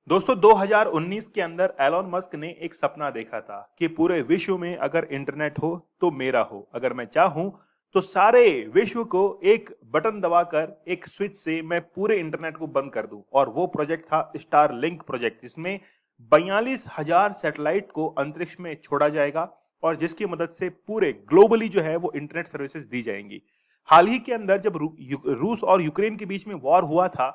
दोस्तों 2019 के अंदर एलोन मस्क ने एक सपना देखा था कि पूरे विश्व में अगर इंटरनेट हो तो मेरा हो। अगर मैं चाहूं तो सारे विश्व को एक बटन दबाकर एक स्विच से मैं पूरे इंटरनेट को बंद कर दूं। और वो प्रोजेक्ट था स्टार लिंक प्रोजेक्ट, जिसमें 42,000 सैटेलाइट को अंतरिक्ष में छोड़ा जाएगा और जिसकी मदद से पूरे ग्लोबली जो है वो इंटरनेट सर्विसेज दी जाएंगी। हाल ही के अंदर जब रूस और यूक्रेन के बीच में वॉर हुआ था,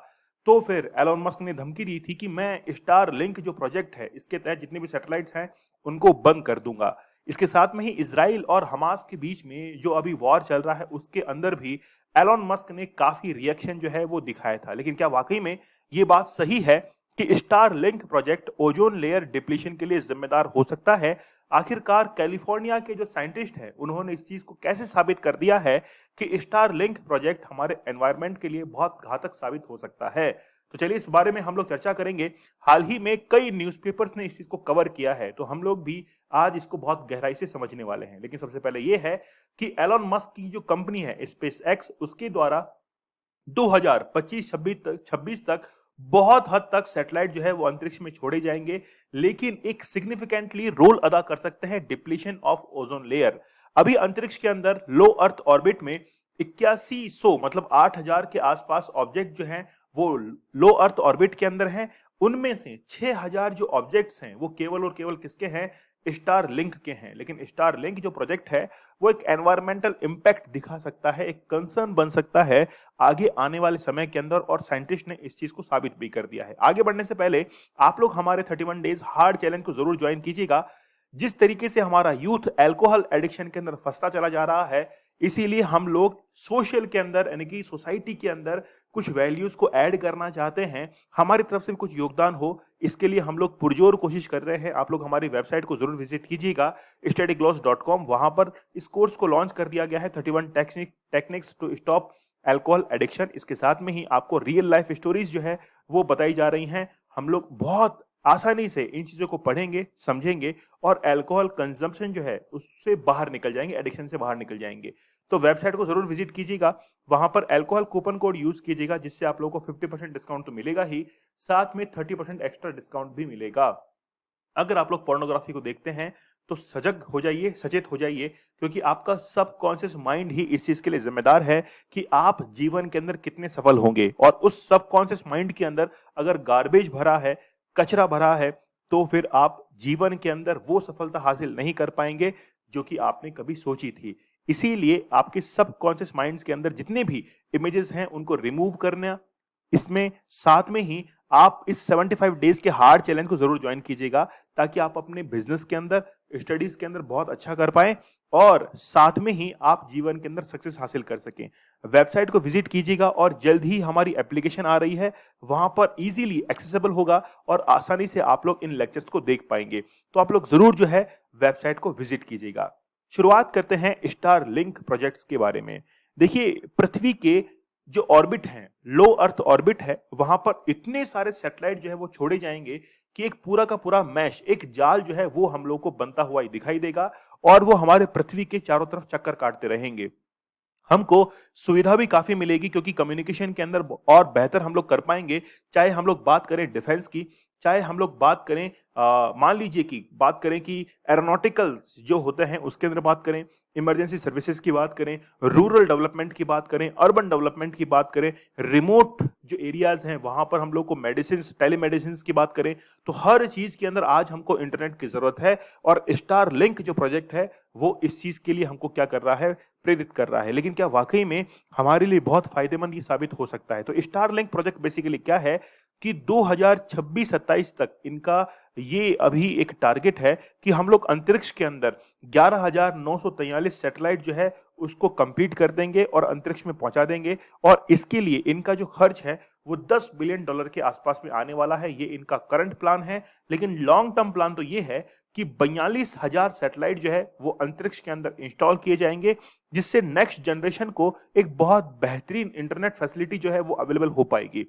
तो फिर एलोन मस्क ने धमकी दी थी कि मैं स्टार लिंक जो प्रोजेक्ट है इसके तहत जितने भी सैटेलाइट्स हैं उनको बंद कर दूंगा। इसके साथ में ही इसराइल और हमास के बीच में जो अभी वॉर चल रहा है उसके अंदर भी एलोन मस्क ने काफी रिएक्शन जो है वो दिखाया था। लेकिन क्या वाकई में ये बात सही है कि star link project ozone layer depletion के लिए जिम्मेदार हो सकता है? आखिरकार कैलिफोर्निया के जो साइंटिस्ट हैं उन्होंने इस चीज को कैसे साबित कर दिया है कि स्टार लिंक प्रोजेक्ट हमारे एनवायरनमेंट के लिए बहुत घातक साबित हो सकता है? तो चलिए इस बारे में हम लोग चर्चा करेंगे। हाल ही में कई न्यूज़पेपर्स ने इस चीज को कवर किया है, तो हम लोग भी आज इसको बहुत गहराई से समझने वाले हैं। लेकिन सबसे पहले ये है कि एलोन मस्क की जो कंपनी है स्पेस एक्स, उसके द्वारा 2025-26 तक बहुत हद तक सैटेलाइट जो है वो अंतरिक्ष में छोड़े जाएंगे, लेकिन एक सिग्निफिकेंटली रोल अदा कर सकते हैं डिप्लीशन ऑफ ओजोन लेयर। अभी अंतरिक्ष के अंदर लो अर्थ ऑर्बिट में 8100 मतलब 8000 के आसपास ऑब्जेक्ट जो हैं वो लो अर्थ ऑर्बिट के अंदर हैं। उनमें से 6000 जो ऑब्जेक्ट्स हैं वो केवल और केवल किसके हैं? स्टार लिंक के हैं। लेकिन स्टार लिंक जो प्रोजेक्ट है वो एक एनवायरमेंटल इंपैक्ट दिखा सकता है, एक कंसर्न बन सकता है आगे आने वाले समय के अंदर, और साइंटिस्ट ने इस चीज को साबित भी कर दिया है। आगे बढ़ने से पहले आप लोग हमारे 31 डेज हार्ड चैलेंज को जरूर ज्वाइन कीजिएगा। जिस तरीके से हमारा यूथ अल्कोहल एडिक्शन के अंदर फंसता चला जा रहा है, इसीलिए हम लोग सोशल के अंदर यानी कि सोसाइटी के अंदर कुछ वैल्यूज को ऐड करना चाहते हैं। हमारी तरफ से भी कुछ योगदान हो, इसके लिए हम लोग पुरजोर कोशिश कर रहे हैं। आप लोग हमारी वेबसाइट को जरूर विजिट कीजिएगा studyglosss.com। वहां पर इस कोर्स को लॉन्च कर दिया गया है, 31 techniques to stop alcohol addiction. इसके साथ में ही आपको रियल लाइफ स्टोरीज जो है वो बताई जा रही हैं। हम लोग बहुत आसानी से इन चीजों को पढ़ेंगे, समझेंगे और अल्कोहल कंजम्पशन जो है उससे बाहर निकल जाएंगे, एडिक्शन से बाहर निकल जाएंगे। तो वेबसाइट को जरूर विजिट कीजिएगा, वहां पर अल्कोहल कूपन कोड यूज कीजिएगा, जिससे आप लोगों को 50% डिस्काउंट तो मिलेगा ही, साथ में 30% एक्स्ट्रा डिस्काउंट भी मिलेगा। अगर आप लोग पोर्नोग्राफी को देखते हैं तो सजग हो जाइए, सचेत हो जाइए, क्योंकि आपका सबकॉन्शियस माइंड ही इस चीज के लिए जिम्मेदार है कि आप जीवन के अंदर कितने सफल होंगे। और उस सबकॉन्शियस माइंड के अंदर अगर गार्बेज भरा है, कचरा भरा है, तो फिर आप जीवन के अंदर वो सफलता हासिल नहीं कर पाएंगे जो कि आपने कभी सोची थी। इसीलिए आपके सबकॉन्शियस माइंड्स के अंदर जितने भी इमेजेस हैं उनको रिमूव करना, इसमें साथ में ही आप इस 75 डेज के हार्ड चैलेंज को जरूर ज्वाइन कीजिएगा, ताकि आप अपने बिजनेस के अंदर, स्टडीज के अंदर बहुत अच्छा कर पाए और साथ में ही आप जीवन के अंदर सक्सेस हासिल कर सकें। वेबसाइट को विजिट कीजिएगा और जल्द ही हमारी एप्लीकेशन आ रही है, वहां पर इजीली एक्सेसिबल होगा और आसानी से आप लोग इन लेक्चर्स को देख पाएंगे। तो आप लोग जरूर जो है वेबसाइट को विजिट कीजिएगा। शुरुआत करते हैं स्टार लिंक प्रोजेक्ट्स के बारे में। देखिए, पृथ्वी के जो ऑर्बिट है, लो अर्थ ऑर्बिट है, वहां पर इतने सारे सैटेलाइट जो है वो छोड़े जाएंगे कि एक पूरा का पूरा मैश, एक जाल जो है वो हम लोग को बनता हुआ ही दिखाई देगा और वो हमारे पृथ्वी के चारों तरफ चक्कर काटते रहेंगे। हमको सुविधा भी काफी मिलेगी क्योंकि कम्युनिकेशन के अंदर और बेहतर हम लोग कर पाएंगे। चाहे हम लोग बात करें डिफेंस की, चाहे हम लोग बात करें मान लीजिए कि बात करें कि एरोनॉटिकल्स जो होते हैं उसके अंदर बात करें, इमरजेंसी सर्विसेज की बात करें, रूरल डेवलपमेंट की बात करें, अर्बन डेवलपमेंट की बात करें, रिमोट जो एरियाज हैं वहां पर हम लोग को मेडिसिन, टेलीमेडिसिन की बात करें, तो हर चीज के अंदर आज हमको इंटरनेट की जरूरत है। और स्टार लिंक जो प्रोजेक्ट है वो इस चीज के लिए हमको क्या कर रहा है? प्रेरित कर रहा है। लेकिन क्या वाकई में हमारे लिए बहुत फायदेमंद ये साबित हो सकता है? तो स्टार लिंक प्रोजेक्ट बेसिकली क्या है कि 2026-27 तक इनका ये अभी एक टारगेट है कि हम लोग अंतरिक्ष के अंदर 11,943 सैटेलाइट जो है उसको कंप्लीट कर देंगे और अंतरिक्ष में पहुंचा देंगे। और इसके लिए इनका जो खर्च है वो $10 बिलियन के आसपास में आने वाला है। ये इनका करंट प्लान है। लेकिन लॉन्ग टर्म प्लान तो ये है कि 42,000 सैटेलाइट जो है वो अंतरिक्ष के अंदर इंस्टॉल किए जाएंगे, जिससे नेक्स्ट जनरेशन को एक बहुत बेहतरीन इंटरनेट फैसिलिटी जो है वो अवेलेबल हो पाएगी।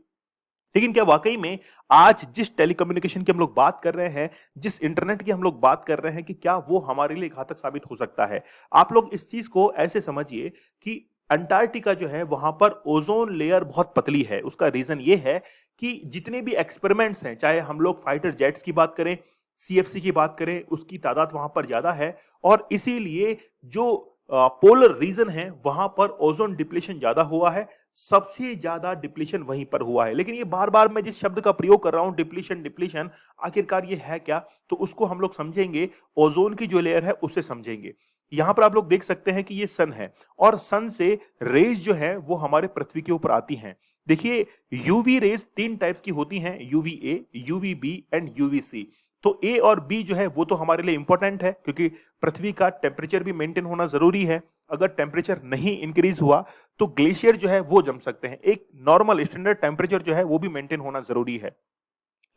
लेकिन क्या वाकई में आज जिस टेलीकम्युनिकेशन की हम लोग बात कर रहे हैं, जिस इंटरनेट की हम लोग बात कर रहे हैं, कि क्या वो हमारे लिए घातक साबित हो सकता है? आप लोग इस चीज को ऐसे समझिए कि अंटार्कटिका जो है वहां पर ओजोन लेयर बहुत पतली है। उसका रीजन ये है कि जितने भी एक्सपेरिमेंट्स हैं, चाहे हम लोग फाइटर जेट्स की बात करें, सीएफसी की बात करें, उसकी तादाद वहां पर ज्यादा है और इसीलिए जो पोलर रीजन है वहां पर ओजोन डिप्लीशन ज्यादा हुआ है। सबसे ज्यादा डिप्लीशन वहीं पर हुआ है। लेकिन ये बार बार मैं जिस शब्द का प्रयोग कर रहा हूं, डिप्लीशन डिप्लीशन, आखिरकार ये है क्या, तो उसको हम लोग समझेंगे, ओजोन की जो लेयर है उसे समझेंगे। यहां पर आप लोग देख सकते हैं कि ये सन है और सन से रेज जो है वो हमारे पृथ्वी के ऊपर आती हैं। देखिए, यूवी रेज तीन टाइप्स की होती हैं, UV A, UV B and UV C. तो ए और बी जो है वो तो हमारे लिए इंपॉर्टेंट है, क्योंकि पृथ्वी का टेम्परेचर भी मेंटेन होना जरूरी है। अगर टेम्परेचर नहीं इंक्रीज हुआ तो ग्लेशियर जो है वो जम सकते हैं। एक नॉर्मल स्टैंडर्ड टेम्परेचर जो है वो भी मेंटेन होना जरूरी है।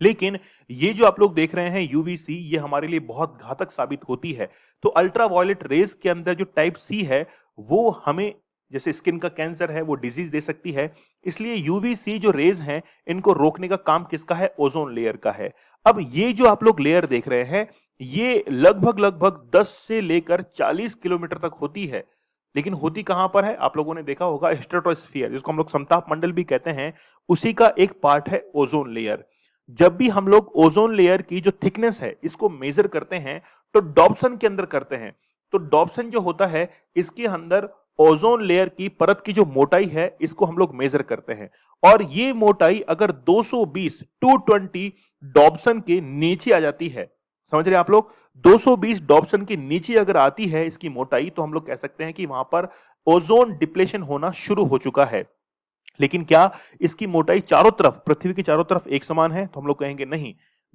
लेकिन ये जो आप लोग देख रहे हैं यूवीसी, ये हमारे लिए बहुत घातक साबित होती है। तो अल्ट्रावायलेट रेज के अंदर जो टाइप सी है वो हमें, जैसे स्किन का कैंसर है, वो डिजीज दे सकती है। इसलिए यूवीसी जो रेज हैं इनको रोकने का काम किसका है, ओजोन लेयर का है। अब ये जो आप लोग लेयर देख रहे हैं ये लगभग लगभग 10 से लेकर 40 किलोमीटर तक होती है। लेकिन होती कहां पर है, आप लोगों ने देखा होगा स्ट्रेटोस्फीयर, जिसको हम लोग समताप मंडल भी कहते हैं, उसी का एक पार्ट है ओजोन लेयर। जब भी हम लोग ओजोन लेयर की जो थिकनेस है इसको मेजर करते हैं तो डॉप्सन के अंदर करते हैं। तो डॉप्सन जो होता है इसके अंदर ओजोन लेयर की परत की जो मोटाई है इसको हम लोग मेजर करते हैं। और ये मोटाई अगर 220 डॉप्सन के नीचे आ जाती है, समझ रहे हैं आप लोग, 220 डॉप्सन के नीचे अगर आती है इसकी मोटाई, तो हम लोग कह सकते हैं कि वहां पर ओजोन डिप्लेशन होना शुरू हो चुका है। लेकिन क्या इसकी मोटाई चारों तरफ, पृथ्वी की चारों तरफ एक समान है, तो हम लोग कहेंगे नहीं।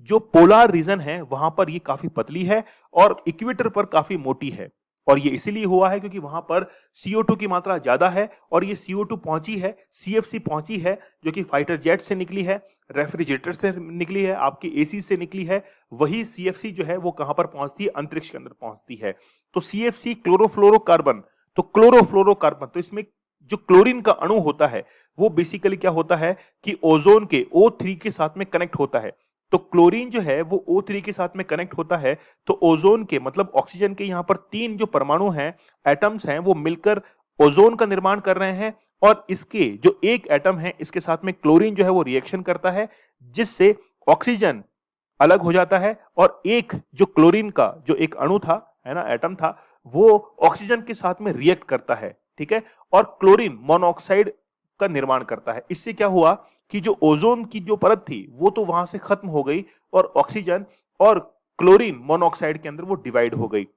जो पोलर रीजन है वहां पर ये काफी पतली है और इक्वेटर पर काफी मोटी है। और ये इसीलिए हुआ है क्योंकि वहां पर CO2 की मात्रा ज्यादा है और ये CO2 पहुंची है, CFC पहुंची है, जो कि फाइटर जेट से निकली है, रेफ्रिजरेटर से निकली है, आपकी एसी से निकली है। वही CFC जो है वो कहां पर पहुंचती है, अंतरिक्ष के अंदर पहुंचती है। तो CFC क्लोरोफ्लोरोकार्बन, तो क्लोरोफ्लोरोकार्बन, तो इसमें जो क्लोरीन का अणु होता है वो बेसिकली क्या होता है कि ओजोन के O3 के साथ में कनेक्ट होता है। तो क्लोरीन जो है वो O3 के साथ में कनेक्ट होता है, तो ओजोन के मतलब ऑक्सीजन के यहां पर तीन जो परमाणु हैं, एटम्स हैं, वो मिलकर ओजोन का निर्माण कर रहे हैं। और इसके जो एक एटम है इसके साथ में क्लोरीन जो है वो रिएक्शन करता है, जिससे ऑक्सीजन अलग हो जाता है और एक जो क्लोरीन का जो एक अणु था, है ना, एटम था, वो ऑक्सीजन के साथ में रिएक्ट करता है, ठीक है, और क्लोरीन मोनोऑक्साइड का निर्माण करता है। इससे क्या हुआ कि जो ओजोन की जो परत थी वो तो वहां से खत्म हो गई और ऑक्सीजन और क्लोरीन मोनोऑक्साइड के अंदर वो डिवाइड हो गई।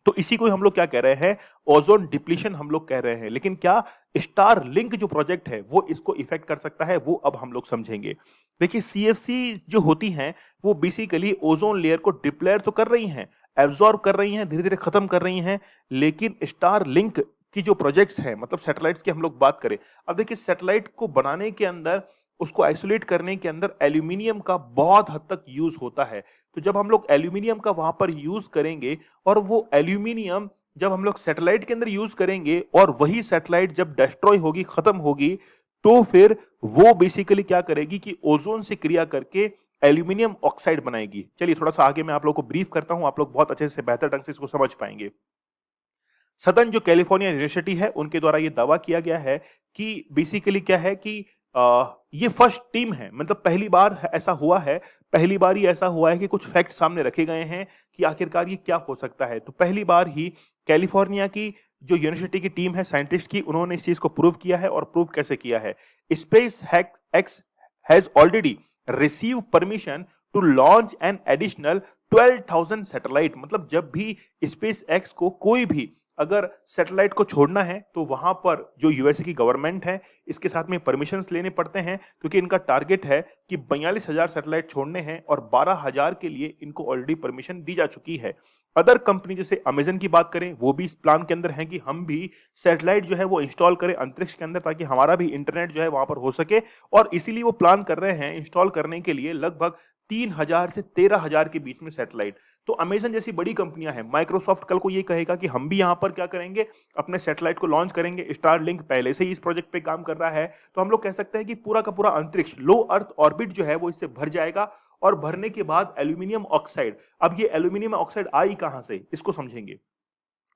तो इसी को हम लोग क्या कह रहे हैं, ओजोन डिप्लीशन हम लोग कह रहे हैं। लेकिन क्या स्टार लिंक जो प्रोजेक्ट है वो इसको इफेक्ट कर सकता है, वो अब हम लोग समझेंगे। देखिए, सीएफसी जो होती हैं वो बेसिकली ओजोन लेयर को डिप्लेयर तो कर रही हैं, एब्जॉर्ब कर रही हैं, धीरे धीरे खत्म कर रही हैं। लेकिन स्टार लिंक की जो प्रोजेक्ट्स हैं, मतलब सैटेलाइट्स की हम लोग बात करें, अब देखिए सैटेलाइट को बनाने के अंदर, उसको आइसोलेट करने के अंदर एल्यूमिनियम का बहुत हद तक यूज होता है। तो जब हम लोग एल्यूमिनियम का वहां पर यूज करेंगे और वो एल्यूमिनियम जब हम लोग सैटेलाइट के अंदर यूज करेंगे और वही सैटेलाइट जब डिस्ट्रॉय होगी, खत्म होगी, तो फिर वो बेसिकली क्या करेगी कि ओजोन से क्रिया करके एल्यूमिनियम ऑक्साइड बनाएगी। चलिए थोड़ा सा आगे मैं आप लोग को ब्रीफ करता हूं, आप लोग बहुत अच्छे से बेहतर ढंग से इसको समझ पाएंगे। सदन जो कैलिफोर्निया यूनिवर्सिटी है उनके द्वारा ये दावा किया गया है कि बेसिकली क्या है कि ये फर्स्ट टीम है, मतलब पहली बार ऐसा हुआ है, पहली बार ही ऐसा हुआ है कि कुछ फैक्ट सामने रखे गए हैं कि आखिरकार ये क्या हो सकता है। तो पहली बार ही कैलिफोर्निया की जो यूनिवर्सिटी की टीम है साइंटिस्ट की, उन्होंने इस चीज को प्रूव किया है। और प्रूव कैसे किया है, SpaceX has already receive permission to launch an additional 12,000 satellite. मतलब जब भी स्पेस एक्स को कोई भी अगर सैटेलाइट को छोड़ना है तो वहां पर जो यूएसए की गवर्नमेंट है इसके साथ में परमिशंस लेने पड़ते हैं, क्योंकि इनका टारगेट है कि 42,000 सैटेलाइट छोड़ने हैं और 12,000 के लिए इनको ऑलरेडी परमिशन दी जा चुकी है। अदर कंपनी जैसे अमेजन की बात करें, वो भी इस प्लान के अंदर है कि हम भी सैटेलाइट जो है वो इंस्टॉल करें अंतरिक्ष के अंदर, ताकि हमारा भी इंटरनेट जो है वहां पर हो सके। और इसीलिए वो प्लान कर रहे हैं इंस्टॉल करने के लिए लगभग 3,000 से 13,000 के बीच में सैटेलाइट। तो अमेजन जैसी बड़ी कंपनियां हैं, माइक्रोसॉफ्ट कल को ये कहेगा कि हम भी यहां पर क्या करेंगे, अपने सैटेलाइट को लॉन्च करेंगे। स्टारलिंक पहले से ही इस प्रोजेक्ट पे काम कर रहा है। तो हम लोग कह सकते हैं कि पूरा का पूरा अंतरिक्ष, लो अर्थ ऑर्बिट जो है वो इससे भर जाएगा। और भरने के बाद एल्यूमिनियम ऑक्साइड, अब ये एल्यूमिनियम ऑक्साइड आई कहां से, इसको समझेंगे।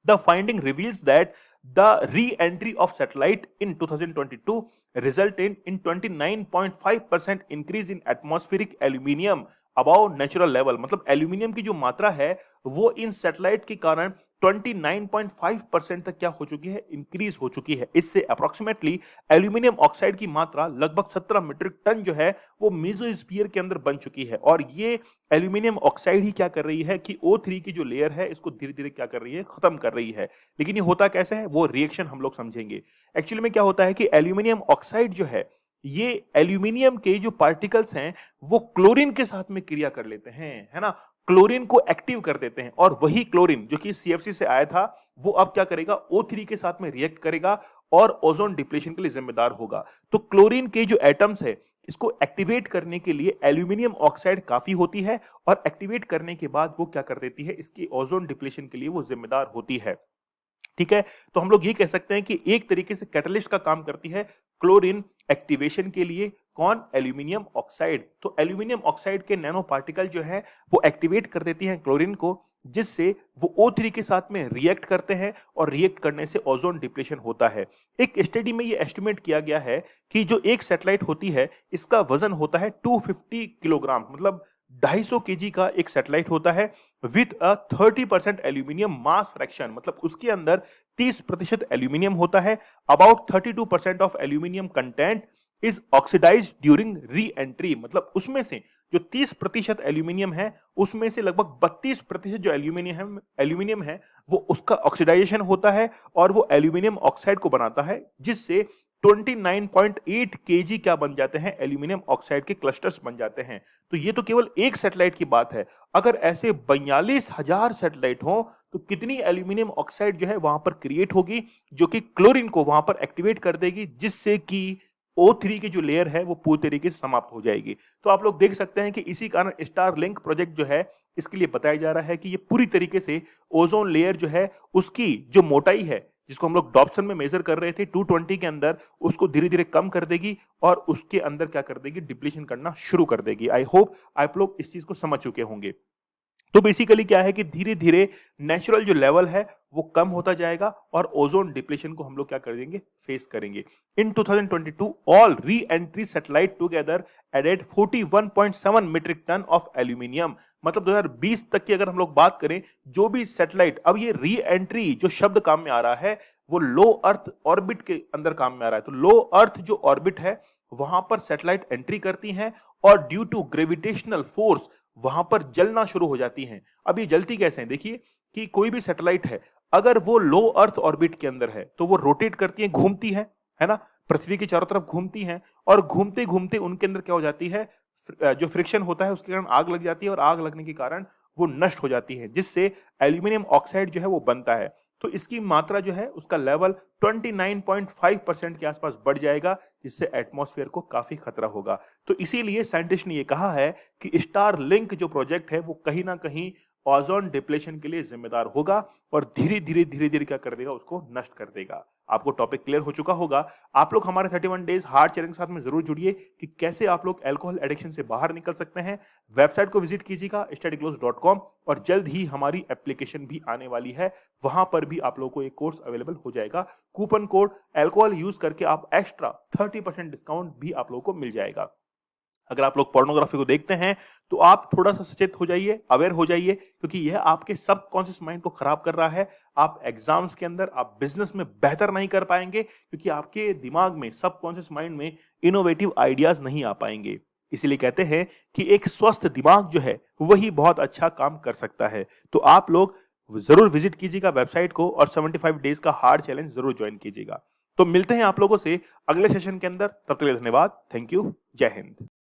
The finding reveals that The re-entry of satellite in 2022 resulted in 29.5% increase in atmospheric aluminium above natural level। मतलब एल्यूमिनियम की जो मात्रा है वो इन सैटेलाइट के कारण 29.5% तक क्या हो चुकी है, इंक्रीज हो चुकी है। इससे अप्रोक्सीमेटली एल्यूमिनियम ऑक्साइड की मात्रा लगभग 17 मीट्रिक टन जो है वो मेसोस्फीयर के अंदर बन चुकी है। और ये एल्यूमिनियम ऑक्साइड ही क्या कर रही है कि O3 की जो लेयर है इसको धीरे धीरे क्या कर रही है, खत्म कर रही है। लेकिन ये होता कैसे है, वो रिएक्शन हम लोग समझेंगे। एक्चुअली में क्या होता है कि एल्यूमिनियम ऑक्साइड जो है, ये एल्यूमिनियम के जो पार्टिकल्स हैं वो क्लोरीन के साथ में क्रिया कर लेते हैं, है ना, क्लोरीन को एक्टिव कर देते हैं। और वही क्लोरीन जो कि CFC से आया था वो अब क्या करेगा, O3 के साथ में रिएक्ट करेगा और ओजोन डिप्लेशन के लिए जिम्मेदार होगा। तो क्लोरीन के जो एटम्स है इसको एक्टिवेट करने के लिए एल्यूमिनियम ऑक्साइड काफी होती है, और एक्टिवेट करने के बाद वो क्या कर देती है, इसकी ओजोन डिप्लेशन के लिए वो जिम्मेदार होती है। ठीक है, तो हम लोग ये कह सकते हैं कि एक तरीके से कैटलिस्ट का काम करती है क्लोरीन एक्टिवेशन के लिए। कौन, एल्यूमिनियम ऑक्साइड। तो एल्यूमिनियम ऑक्साइड के नैनो पार्टिकल जो है वो एक्टिवेट कर देती हैं क्लोरीन को, जिससे वो O3 के साथ में रिएक्ट करते हैं और रिएक्ट करने से ओजोन डिप्लेशन होता है। एक स्टडी में ये एस्टिमेट किया गया है कि जो एक सैटेलाइट होती है इसका वजन होता है 250 किलोग्राम, मतलब 250 केजी का एक सैटेलाइट होता है with a 30% aluminium mass fraction. मतलब उसके अंदर 30% एल्यूमिनियम होता है। About 32% of aluminium content is oxidised during reentry. मतलब उसमें से जो 30% एल्यूमिनियम है उसमें से लगभग 32% जो एल्यूमिनियम है वो उसका ऑक्सीडाइजेशन होता है और वो एल्यूमिनियम ऑक्साइड को बनाता है, जिससे 29.8 केजी क्या बन जाते हैं, एल्यूमिनियम ऑक्साइड के क्लस्टर्स बन जाते हैं। तो ये तो केवल एक सैटेलाइट की बात है। अगर ऐसे 42,000 सैटेलाइट हो तो कितनी एल्यूमिनियम ऑक्साइड जो है वहां पर क्रिएट होगी, जो कि क्लोरीन को वहां पर एक्टिवेट कर देगी, जिससे कि O3 की जो लेयर है वो पूरी तरीके से समाप्त हो जाएगी। तो आप लोग देख सकते हैं कि इसी कारण स्टारलिंक प्रोजेक्ट जो है इसके लिए बताया जा रहा है कि ये पूरी तरीके से ओजोन लेयर जो है उसकी जो मोटाई है, जिसको हम लोग डॉप्सन में मेजर कर रहे थे 220 के अंदर, उसको धीरे धीरे कम कर देगी और उसके अंदर क्या कर देगी, डिप्लीशन करना शुरू कर देगी। आई होप आप लोग इस चीज को समझ चुके होंगे। तो बेसिकली क्या है कि धीरे धीरे नेचुरल जो लेवल है वो कम होता जाएगा और ओजोन डिप्लेशन को हम लोग क्या कर देंगे, फेस करेंगे। In 2022 all reentry satellite together added 41.7 metric tonne of aluminium. मतलब 2020 तक की अगर हम लोग बात करें, जो भी सैटेलाइट, अब ये री एंट्री जो शब्द काम में आ रहा है वो लो अर्थ ऑर्बिट के अंदर काम में आ रहा है। तो लो अर्थ जो ऑर्बिट है वहां पर सैटेलाइट एंट्री करती हैं और ड्यू टू ग्रेविटेशनल फोर्स वहां पर जलना शुरू हो जाती हैं। अब ये जलती कैसे हैं, देखिए कि कोई भी सैटेलाइट है अगर वो लो अर्थ ऑर्बिट के अंदर है तो वो रोटेट करती है, घूमती है ना, पृथ्वी के चारों तरफ घूमती हैं, और घूमते घूमते उनके अंदर क्या हो जाती है, जो फ्रिक्शन होता है उसके कारण आग लग जाती है, और आग लगने के कारण वो नष्ट हो जाती है, जिससे एल्यूमिनियम ऑक्साइड जो है वो बनता है। तो इसकी मात्रा जो है उसका लेवल 29.5% के आसपास बढ़ जाएगा, जिससे एटमॉस्फेयर को काफी खतरा होगा। तो इसीलिए साइंटिस्ट ने ये कहा है कि स्टारलिंक जो प्रोजेक्ट है वो कहीं ना कहीं ओजोन डिप्लेशन के लिए जिम्मेदार होगा और धीरे धीरे क्या कर देगा, उसको नष्ट कर देगा। आपको टॉपिक क्लियर हो चुका होगा। आप लोग हमारे 31 डेज हार्ड चैलेंज के साथ में जरूर जुड़िए कि कैसे आप लोग अल्कोहल एडिक्शन से बाहर निकल सकते हैं। वेबसाइट को विजिट कीजिएगा studyclose.com, और जल्द ही हमारी एप्लीकेशन भी आने वाली है, वहां पर भी आप लोगों को एक कोर्स अवेलेबल हो जाएगा। कूपन कोड अल्कोहल यूज करके आप एक्स्ट्रा 30% डिस्काउंट भी आप लोगों को मिल जाएगा। अगर आप लोग पोर्नोग्राफी को देखते हैं तो आप थोड़ा सा सचेत हो जाइए, अवेयर हो जाइए, क्योंकि यह आपके सबकॉन्शियस माइंड को खराब कर रहा है। आप एग्जाम्स के अंदर, आप बिजनेस में बेहतर नहीं कर पाएंगे, क्योंकि आपके दिमाग में, सबकॉन्शियस माइंड में इनोवेटिव आइडियाज नहीं आ पाएंगे। इसीलिए कहते हैं कि एक स्वस्थ दिमाग जो है वही बहुत अच्छा काम कर सकता है। तो आप लोग जरूर विजिट कीजिएगा वेबसाइट को और 75 डेज का हार्ड चैलेंज जरूर ज्वाइन कीजिएगा। तो मिलते हैं आप लोगों से अगले सेशन के अंदर, तब तक के लिए धन्यवाद। Thank you. जय हिंद।